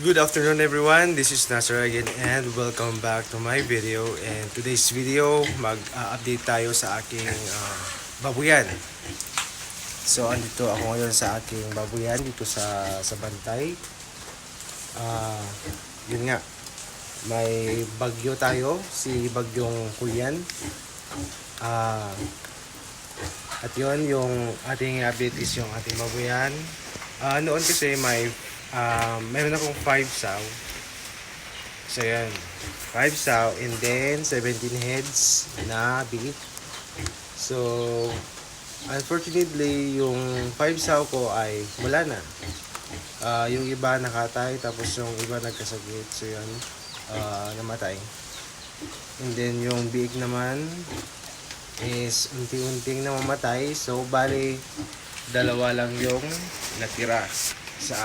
Good afternoon everyone, this is Nasser again and welcome back to my video. And today's video, mag-update tayo sa aking babuyan. So andito ako ngayon sa aking babuyan dito sa Bantay. Yun nga, may bagyo tayo, si bagyong Kuyan. At yun, yung ating update is yung ating babuyan. Noon kasi meron akong 5 sow. So yan, 5 sow and then 17 heads na beef. So unfortunately yung 5 sow ko ay wala na. Yung iba nakatay, tapos yung iba nagkasakit. So yan, namatay. And then yung biik naman is unti-unting namamatay. So bali dalawa lang yung natira sa